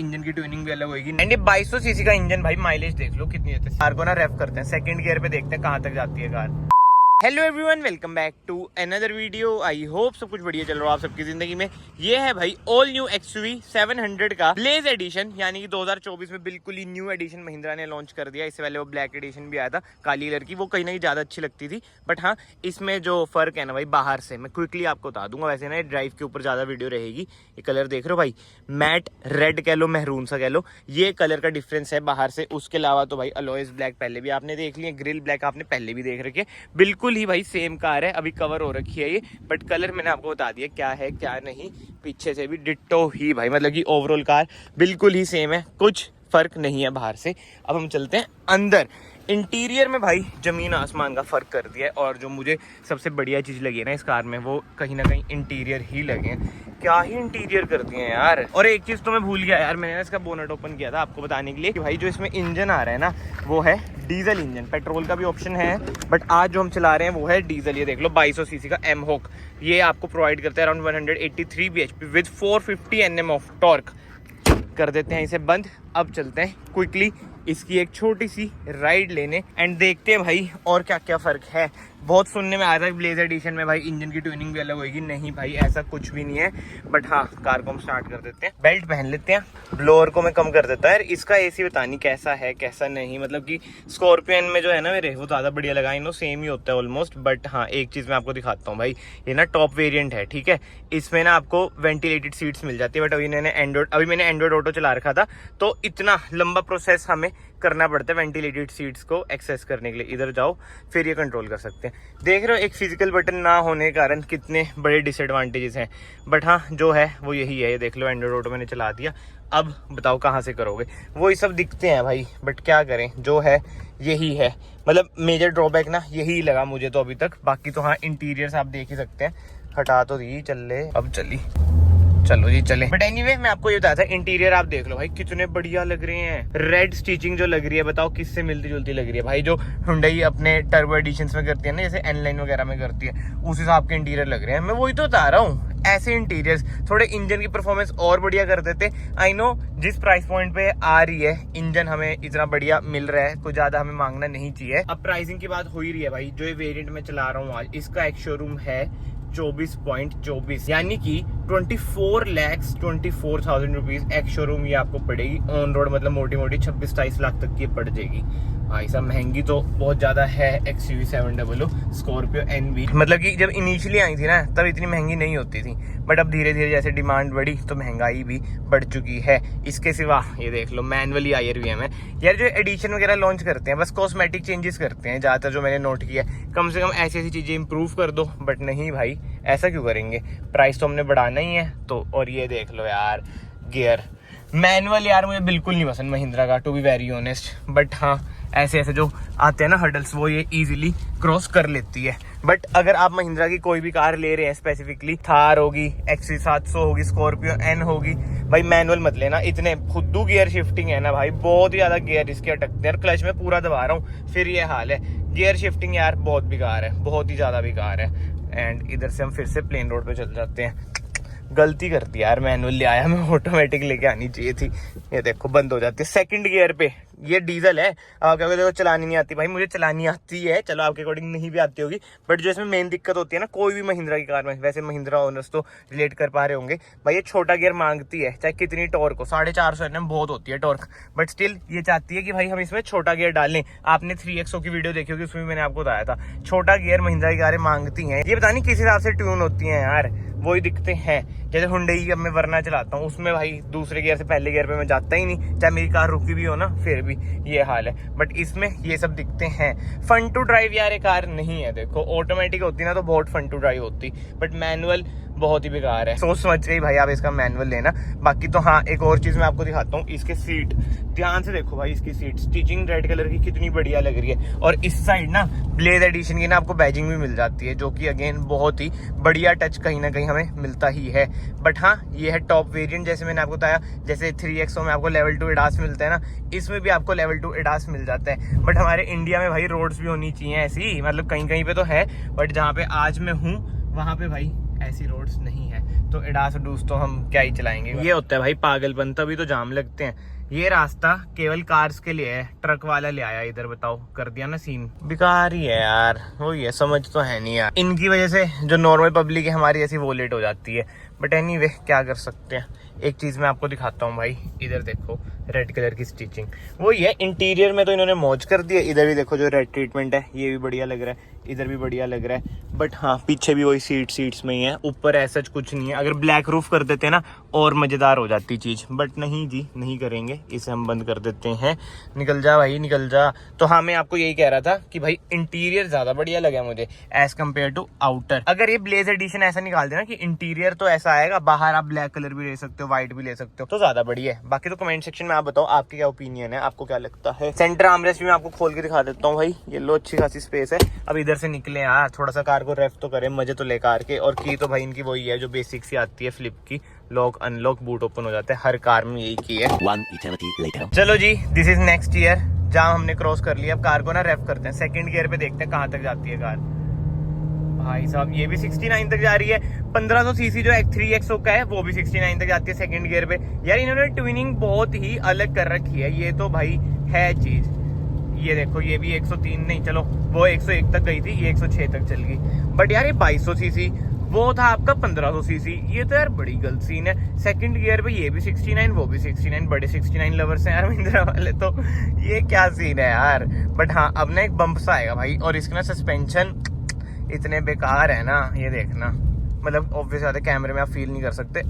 Engine की tuning भी अलग होगी। एंड 2200 सीसी का इंजन भाई, माइलेज देख लो कितनी देते हैं। कार को ना रेफ करते हैं, सेकंड गियर पे देखते हैं कहाँ तक जाती है car. Hello everyone, welcome back to another video. I hope सब कुछ बढ़िया चल रहा हो आप सबकी जिंदगी में। ये है भाई ऑल न्यू XUV 700 का ब्लेज एडिशन, यानी कि 2024 में बिल्कुल ही न्यू एडिशन महिंद्रा ने लॉन्च कर दिया। इससे पहले वो ब्लैक एडिशन भी आया था काली कलर की, वो कहीं ना कहीं ज्यादा अच्छी लगती थी। बट हाँ, इसमें जो फर्क है ना भाई, बाहर से मैं क्विकली आपको बता दूंगा। वैसे ना ड्राइव के ऊपर ज्यादा वीडियो रहेगी। ये कलर देख रहे हो भाई, मैट रेड कह लो, महरून सा कह लो, ये कलर का डिफरेंस है बाहर से। उसके अलावा तो भाई अलॉयज ब्लैक पहले भी आपने देख लिया, ग्रिल ब्लैक आपने पहले भी देख रखी है। बिल्कुल ही भाई सेम कार है, अभी कवर हो रखी है ये, बट कलर मैंने आपको बता दिया क्या है क्या नहीं। पीछे से भी डिट्टो ही भाई, मतलब कि ओवरऑल कार बिल्कुल ही सेम है, कुछ फर्क नहीं है बाहर से। अब हम चलते हैं अंदर। इंटीरियर में भाई जमीन आसमान का फर्क कर दिया है। और जो मुझे सबसे बढ़िया चीज लगी है ना इस कार में, वो कहीं ना कहीं इंटीरियर ही लगे हैं। क्या ही इंटीरियर कर दिए हैं यार। और एक चीज तो मैं भूल गया यार, मैंने इसका बोनट ओपन किया था आपको बताने के लिए कि भाई जो इसमें इंजन आ रहा है ना, वो है डीजल इंजन। पेट्रोल का भी ऑप्शन है, बट आज जो हम चला रहे हैं वो है डीजल। ये देख लो 2200 सीसी का M-Hock, ये आपको प्रोवाइड करता है around 183 bhp with 450 Nm of torque. कर देते हैं इसे बंद। अब चलते हैं क्विकली इसकी एक छोटी सी राइड लेने एंड देखते हैं भाई और क्या क्या फर्क है। बहुत सुनने में आया था ब्लेज एडिशन में भाई इंजन की ट्यूनिंग भी अलग होगी। नहीं भाई, ऐसा कुछ भी नहीं है। बट हाँ, कार को हम स्टार्ट कर देते हैं, बेल्ट पहन लेते हैं, ब्लोअर को मैं कम कर देता है यार। इसका AC पता नहीं कैसा है कैसा नहीं, मतलब कि स्कॉर्पियन में जो है ना मेरे, वो ज्यादा बढ़िया लगा। इन सेम ही होता है ऑलमोस्ट। बट हाँ, एक चीज मैं आपको दिखाता हूँ भाई, ये ना टॉप वेरिएंट है, ठीक है। इसमें ना आपको वेंटिलेटेड सीट्स मिल जाती है। बट अभी मैंने एंड्रॉइड ऑटो चला रखा था, तो इतना लंबा प्रोसेस हमें करना पड़ता है वेंटिलेटेड सीट्स को एक्सेस करने के लिए। इधर जाओ फिर ये कंट्रोल कर सकते हैं। देख रहे हो एक फिजिकल बटन ना होने के कारण कितने बड़े डिसएडवांटेजेस हैं। बट हाँ, जो है वो यही है। ये देख लो एंड्रॉइड ऑटो मैंने चला दिया। अब बताओ कहाँ से करोगे, वो ये सब दिखते हैं भाई, बट क्या करें, जो है यही है। मतलब मेजर ड्रॉबैक ना यही लगा मुझे तो अभी तक। बाकी तो हाँ, इंटीरियर आप देख ही सकते हैं। हटा तो दी, चल ले अब, चलो जी चले। बट एनीवे, मैं आपको ये बताया था, इंटीरियर आप देख लो भाई कितने बढ़िया लग रहे हैं। रेड स्टिचिंग जो लग रही है, बताओ किससे मिलती जुलती लग रही है भाई। जो Hyundai अपने टर्बो एडिशंस में करती है ना, जैसे N-Line वगैरह में करती है, उस हिसाब के इंटीरियर लग रहे हैं। मैं वही तो बता रहा हूँ, ऐसे इंटीरियर्स थोड़े इंजन की परफॉर्मेंस और बढ़िया कर देते। आई नो जिस प्राइस पॉइंट पे आ रही है इंजन, हमें इतना बढ़िया मिल रहा है, कुछ ज्यादा हमें मांगना नहीं चाहिए। अब प्राइसिंग की बात हो ही रही है भाई, जो ये वेरिएंट में चला रहा हूँ आज, इसका एक शोरूम है 24.24, यानी कि 24,24,000 रुपीज एक शोरूम ये आपको पड़ेगी। ऑन रोड मतलब मोटी मोटी 26-27 लाख तक की पड़ जाएगी भाई साहब। महंगी तो बहुत ज्यादा है XUV 700 स्कॉर्पियो NV। मतलब कि जब इनिशियली आई थी ना, तब इतनी महंगी नहीं होती थी। बट अब धीरे धीरे जैसे डिमांड बढ़ी तो महंगाई भी बढ़ चुकी है। इसके सिवा ये देख लो मैनुअली IRVM है यार। जो एडिशन वगैरह लॉन्च करते हैं, बस कॉस्मेटिक चेंजेस करते हैं ज्यादातर, जो मैंने नोट किया। कम से कम ऐसी ऐसी चीजें इंप्रूव कर दो। बट नहीं भाई, ऐसा क्यों करेंगे, प्राइस तो हमने बढ़ाना ही है तो। और ये देख लो यार, गियर मैनुअल यार मुझे बिल्कुल नहीं पसंद महिंद्रा का, to be very honest. But हाँ, ऐसे ऐसे जो आते हैं ना हर्डल्स, वो ये इजीली क्रॉस कर लेती है। बट अगर आप महिंद्रा की कोई भी कार ले रहे हैं, स्पेसिफिकली थार होगी, XC 700 होगी, स्कॉर्पियो N होगी, भाई मैनुअल मत लेना। इतने खुद्दू गियर शिफ्टिंग है ना भाई, बहुत ही ज्यादा गियर इसके अटकते हैं। क्लच में पूरा दबा रहा हूँ फिर ये हाल है। गियर शिफ्टिंग यार बहुत बेकार है, बहुत ही ज्यादा बेकार है। एंड इधर से हम फिर से प्लेन रोड पे चल जाते हैं। गलती कर दी यार, मैनुअल ले आया मैं, ऑटोमेटिक लेके आनी चाहिए थी। ये देखो बंद हो जाती है सेकंड गियर पे। ये डीजल है, क्या देखो चलानी नहीं आती भाई, मुझे चलानी आती है, चलो आपके अकॉर्डिंग नहीं भी आती होगी। बट जो इसमें मेन दिक्कत होती है ना कोई भी महिंद्रा की कार में, वैसे महिंद्रा ओनर्स तो रिलेट कर पा रहे होंगे भाई, ये छोटा गियर मांगती है चाहे कितनी टॉर्क हो। 450 Nm बहुत होती है टॉर्क, बट स्टिल ये चाहती है कि भाई हम इसमें छोटा गियर डालें। आपने 3XO की वीडियो देखी होगी, उसमें मैंने आपको बताया था छोटा गियर महिंद्रा की कारें मांगती हैं। ये पता नहीं किस हिसाब से ट्यून होती है यार, वही दिखते हैं। जैसे Hyundai की अब मैं वरना चलाता हूँ, उसमें भाई दूसरे गियर से पहले गियर पे मैं जाता ही नहीं, चाहे मेरी कार रुकी भी हो ना, फिर भी ये हाल है। बट इसमें ये सब दिखते हैं। फन टू ड्राइव यार ये कार नहीं है। देखो ऑटोमेटिक होती ना तो बहुत फन टू ड्राइव होती, बट मैनुअल बहुत ही बेकार है। सोच समझ के ही भाई आप इसका मैनुअल लेना। बाकी तो हाँ, एक और चीज मैं आपको दिखाता हूँ, इसके सीट ध्यान से देखो भाई। इसकी सीट स्टिचिंग रेड कलर की कितनी बढ़िया लग रही है। और इस साइड ना ब्लेज एडिशन की ना आपको बैजिंग भी मिल जाती है, जो कि अगेन बहुत ही बढ़िया टच कहीं ना कहीं हमें मिलता ही है। बट हाँ, ये है टॉप वेरिएंट। जैसे मैंने आपको बताया, जैसे 3XO में आपको लेवल 2 एडास मिलता है ना, इसमें भी आपको लेवल 2 एडास मिल जाता है। बट हमारे इंडिया में भाई रोड्स भी होनी चाहिए ऐसी, मतलब कहीं कहीं पे तो है, बट जहाँ पे आज मैं हूँ वहाँ पे भाई ऐसी रोड्स नहीं है, तो एडास डूस तो हम क्या ही चलाएंगे। ये होता है भाई पागलपन, तभी तो जाम लगते हैं। ये रास्ता केवल कार्स के लिए है, ट्रक वाला ले आया इधर, बताओ कर दिया ना सीन। बेकार ही है यार, वही है, समझ तो है नहीं यार। इनकी वजह से जो नॉर्मल पब्लिक है हमारी ऐसी वो लेट हो जाती है, बट एनीवे क्या कर सकते हैं। एक चीज मैं आपको दिखाता हूँ भाई, इधर देखो रेड कलर की स्टिचिंग, वही है। इंटीरियर में तो इन्होंने मौज कर दिया। इधर भी देखो जो रेड ट्रीटमेंट है, ये भी बढ़िया लग रहा है, इधर भी बढ़िया लग रहा है। बट हाँ, पीछे भी वही सीट्स में ही है, ऊपर ऐसा कुछ नहीं है। अगर ब्लैक रूफ कर देते हैं ना और मजेदार हो जाती चीज, बट नहीं जी, नहीं करेंगे, इसे हम बंद कर देते हैं। निकल जा भाई निकल जा। तो हाँ, मैं आपको यही कह रहा था कि भाई इंटीरियर ज्यादा बढ़िया लगा मुझे एज कम्पेयर टू आउटर। अगर ये ब्लेज एडिशन ऐसा निकाल देना कि इंटीरियर तो ऐसा आएगा, बाहर आप ब्लैक कलर भी ले सकते हो, व्हाइट भी ले सकते हो, तो ज्यादा बढ़िया है। बाकी तो कमेंट सेक्शन में आप बताओ आपकी क्या ओपिनियन है, आपको क्या लगता है। सेंटर आर्मरेस्ट भी मैं आपको खोल के दिखा देता हूँ भाई, ये लो अच्छी खासी स्पेस है। अब इधर से निकले यार, थोड़ा सा कार को रेफ तो करें, मजे तो ले कार के। और की तो भाई इनकी वही है जो बेसिक सी आती है, फ्लिप की, लॉक अनलॉक, बूट ओपन हो जाता है, हर कार में यही की है। 1 eternity later। चलो जी, दिस इज नेक्स्ट ईयर, जहाँ हमने क्रॉस कर लिया। अब कार को ना रेफ करते हैं, सेकंड गियर पे देखते हैं कहाँ तक जाती है कार। भाई साहब ये भी 69 तक जा रही है। 1500 सीसी जो 3XO का है वो भी 69 तक जाती है सेकंड गियर पे। यार इन्होंने ट्विनिंग बहुत ही अलग कर रखी है, ये तो भाई है चीज। ये देखो, ये भी 103 नहीं, चलो वो 101 तक गई थी, ये 106 तक चल गई। बट यार ये 2200 सीसी, वो था आपका 1500 सीसी, ये तो यार बड़ी गलत सीन है। सेकंड गियर पे ये भी 69, वो भी 69, बड़े 69 लवर्स हैं यार महिंद्रा वाले, तो ये क्या सीन है यार। बट हाँ, अब ना एक बम्प सा आएगा भाई, और इसके ना सस्पेंशन इतने बेकार है ना, ये देखना, मतलब ऑब्वियस आते कैमरे में आप फील नहीं कर सकते,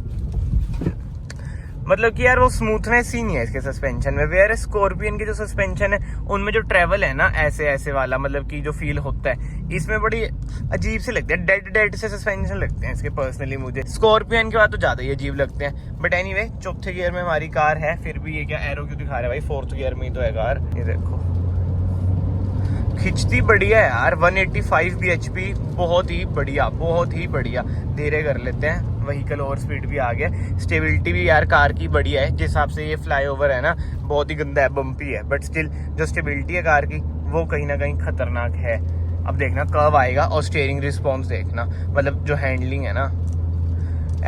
मतलब कि यार वो स्मूथनेस ही नहीं है इसके सस्पेंशन में। वेयर स्कॉर्पियन के जो सस्पेंशन है उनमें जो ट्रेवल है ना ऐसे ऐसे वाला, मतलब कि जो फील होता है, इसमें बड़ी अजीब से लगते हैं, डेड से सस्पेंशन लगते हैं इसके पर्सनली मुझे। स्कॉर्पियन के बाद तो ज्यादा ही अजीब लगते हैं। बट एनीवे, चौथे गियर में हमारी कार है, फिर भी ये क्या एरो क्यों दिखा रहा है भाई, फोर्थ गियर में ही तो है कार। ये देखो खिंचती बढ़िया है यार, 185 bhp, बहुत ही बढ़िया, बहुत ही बढ़िया। धीरे कर लेते हैं, व्हीकल ओवर स्पीड भी आ गया। स्टेबिलिटी भी यार कार की बढ़िया है, जिस हिसाब से ये फ्लाईओवर है ना बहुत ही गंदा है, बम्पी है, बट स्टिल जो स्टेबिलिटी है कार की वो कहीं ना कहीं खतरनाक है। अब देखना कर्व आएगा और स्टीयरिंग रिस्पॉन्स देखना, मतलब जो हैंडलिंग है ना,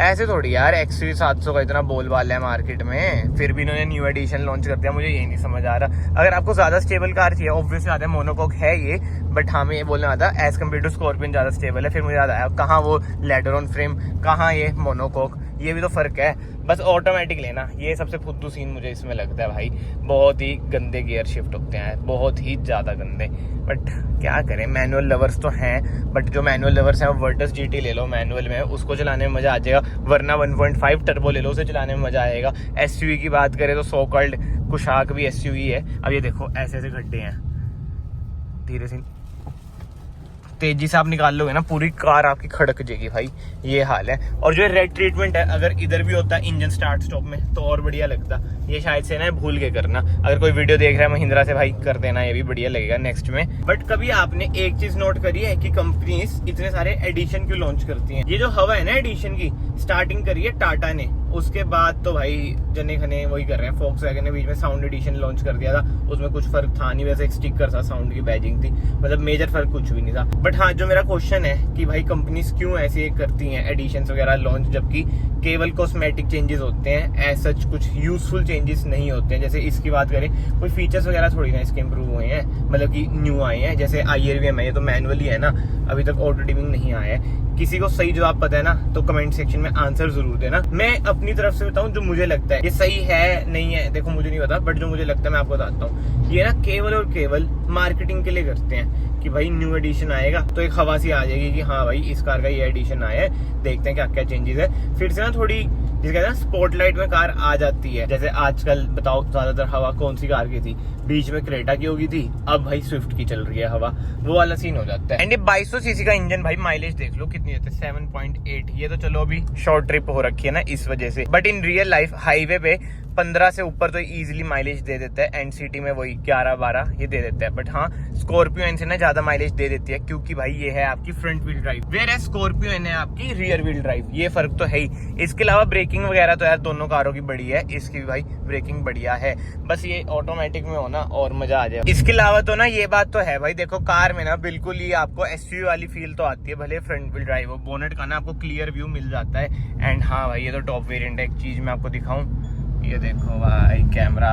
ऐसे थोड़ी यार। XUV 700 का इतना बोलबाला है मार्केट में, फिर भी इन्होंने न्यू एडिशन लॉन्च कर दिया, मुझे ये नहीं समझ आ रहा। अगर आपको ज्यादा स्टेबल कार चाहिए, ऑब्वियसली आता है मोनोकॉक है ये, बट हाँ मैं ये बोलने आता एज कम्पेयर टू स्कॉर्पियन ज्यादा स्टेबल है। फिर मुझे याद आया, कहाँ वो लेडर ऑन फ्रेम, कहाँ ये मोनोकॉक, ये भी तो फर्क है। बस ऑटोमेटिक लेना, ये सबसे फुद्दू सीन मुझे इसमें लगता है भाई। बहुत ही गंदे गियर शिफ्ट होते हैं, बहुत ही ज्यादा गंदे। बट क्या करें, मैनुअल लवर्स तो हैं, बट जो मैनुअल लवर्स हैं वो वर्टस GT ले लो मैनुअल में, उसको चलाने में मजा आ जाएगा। वरना 1.5 टर्बो ले लो, उसे चलाने में मजा आएगा। SUV की बात करें तो सो कॉल्ड कुशाक भी SUV है। अब ये देखो ऐसे ऐसे गड्ढे हैं, धीरे से तेजी से आप निकाल लोगे ना, पूरी कार आपकी खड़क जाएगी भाई, ये हाल है। और जो रेड ट्रीटमेंट है, अगर इधर भी होता इंजन स्टार्ट स्टॉप में तो और बढ़िया लगता। ये शायद से ना भूल के करना, अगर कोई वीडियो देख रहा है महिंद्रा से भाई कर देना, ये भी बढ़िया लगेगा नेक्स्ट में। बट कभी आपने एक चीज नोट करी है कि कंपनीज इतने सारे एडिशन क्यों लॉन्च करती हैं? ये जो हवा है ना एडिशन की, स्टार्टिंग करी है टाटा ने, उसके बाद तो भाई जने खने वही कर रहे हैं। फोक्सवैगन ने बीच में साउंड एडिशन लॉन्च कर दिया था, उसमें कुछ फर्क था नहीं, वैसे एक स्टिकर था, साउंड की बैजिंग थी, मतलब मेजर फर्क कुछ भी नहीं था। बट हाँ, जो मेरा क्वेश्चन है कि भाई कंपनीज क्यों ऐसे करती हैं एडिशंस वगैरह लॉन्च, जबकि केवल कॉस्मेटिक चेंजेस होते हैं, एज सच कुछ यूजफुल चेंजेस नहीं होते हैं। जैसे इसकी बात करें, कोई फीचर्स वगैरह थोड़ी ना इसके इंप्रूव हुए हैं, मतलब कि न्यू आए हैं। जैसे IRVM है, ये तो मैनुअली है ना, अभी तक ऑटो डिमिंग नहीं आया है। किसी को सही जवाब पता है ना तो कमेंट सेक्शन में आंसर जरूर देना। मैं अपनी तरफ से बताऊं जो मुझे लगता है, ये सही है नहीं है देखो मुझे नहीं पता, बट जो मुझे लगता है मैं आपको बताता हूँ। ये ना केवल और केवल मार्केटिंग के लिए करते हैं कि भाई न्यू एडिशन आएगा तो एक हवा सी आ जाएगी कि हाँ भाई इस कार का ये एडिशन आया है, देखते हैं क्या क्या चेंजेस है। फिर से ना थोड़ी जिसका ना स्पॉटलाइट में कार आ जाती है। जैसे आजकल बताओ ज्यादातर हवा कौन सी कार की थी, बीच में क्रेटा की होगी थी, अब भाई स्विफ्ट की चल रही है हवा, वो वाला सीन हो जाता है। एंड ये 2200 सीसी का इंजन भाई, माइलेज देख लो कितनी देता है, 7.8। ये तो चलो अभी शॉर्ट ट्रिप हो रखी है ना इस वजह से, but in real life highway पे 15 से ऊपर तो इजीली माइलेज दे देता है, एंड सिटी में वही 11-12 ये दे देता है। बट हाँ, स्कॉर्पियो एन से ना ज्यादा माइलेज दे देती है, क्योंकि भाई ये है आपकी फ्रंट व्हील ड्राइव, वेयर है स्कॉर्पियो एन है आपकी रियर व्हील ड्राइव। ये फर्क तो है ही। इसके अलावा ब्रेकिंग वगैरह तो यार दोनों कारों की बड़ी है, इसकी भी भाई ब्रेकिंग बढ़िया है, बस ये ऑटोमेटिक में हो ना और मजा आ जाए। इसके अलावा तो ना ये बात तो है भाई, देखो कार में ना बिल्कुल ही आपको एसयूवी वाली फील तो आती है, भले फ्रंट व्हील ड्राइव हो। बोनेट का ना आपको क्लियर व्यू मिल जाता है। एंड हाँ भाई, ये तो टॉप वेरिएंट है। एक चीज मैं आपको दिखाऊं, ये देखो भाई, कैमरा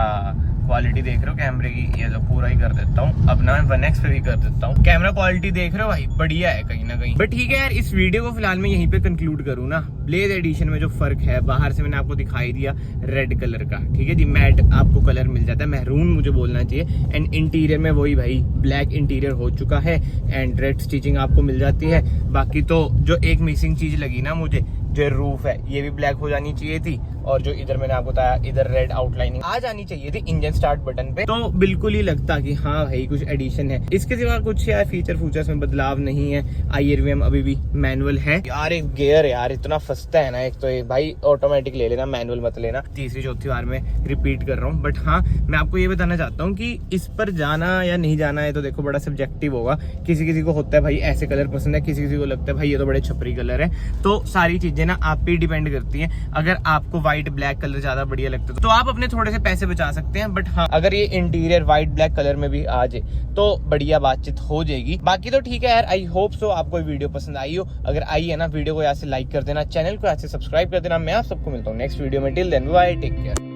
क्वालिटी देख रहे हो कैमरे की, ये तो पूरा ही कर देता हूँ अब ना, मैं 1x पे भी कर देता हूँ। कैमरा क्वालिटी देख रहे हो भाई, बढ़िया है कहीं ना कहीं। बट ठीक है यार, इस वीडियो को फिलहाल मैं यहीं पे कंक्लूड करूँ ना। ब्लेज एडिशन में जो फर्क है, बाहर से मैंने आपको दिखाई दिया रेड कलर का, ठीक है जी, मैट आपको कलर मिल जाता है, महरून मुझे बोलना चाहिए। एंड इंटीरियर में वही भाई ब्लैक इंटीरियर हो चुका है, एंड रेड स्टिचिंग आपको मिल जाती है। बाकी तो जो एक मिसिंग चीज लगी ना मुझे, जो रूफ है ये भी ब्लैक हो जानी चाहिए थी, और जो इधर मैंने आपको बताया इधर रेड आउटलाइनिंग आ जानी चाहिए थी इंजन स्टार्ट बटन पे, तो बिल्कुल ही लगता कि हाँ भाई कुछ एडिशन है। इसके सिवा कुछ यार फीचर्स में बदलाव नहीं है। IRVM अभी भी मैनुअल है यार। एक गियर यार इतना फंसता है ना, एक तो भाई ऑटोमेटिक ले लेना, मैनुअल मत लेना। तीसरी चौथी बार में रिपीट कर रहा हूँ। बट हाँ, मैं आपको ये बताना चाहता हूँ कि इस पर जाना या नहीं जाना है तो देखो बड़ा सब्जेक्टिव होगा। किसी किसी को होता है भाई ऐसे कलर पसंद है, किसी किसी को लगता है भाई ये तो बड़े छपरी कलर है। तो सारी चीजें ना आप पे डिपेंड करती हैं। अगर आपको व्हाइट ब्लैक कलर ज्यादा बढ़िया लगता है तो आप अपने थोड़े से पैसे बचा सकते हैं। बट हाँ, अगर ये इंटीरियर व्हाइट ब्लैक कलर में भी आ जाए तो बढ़िया बातचीत हो जाएगी। बाकी तो ठीक है यार, आई होप सो आपको वीडियो पसंद आई हो। अगर आई है ना, वीडियो को यहाँ से लाइक कर देना, चैनल को यहाँ से सब्सक्राइब कर देना। मैं आप सबको मिलता हूँ नेक्स्ट वीडियो में। Till then bye, take care.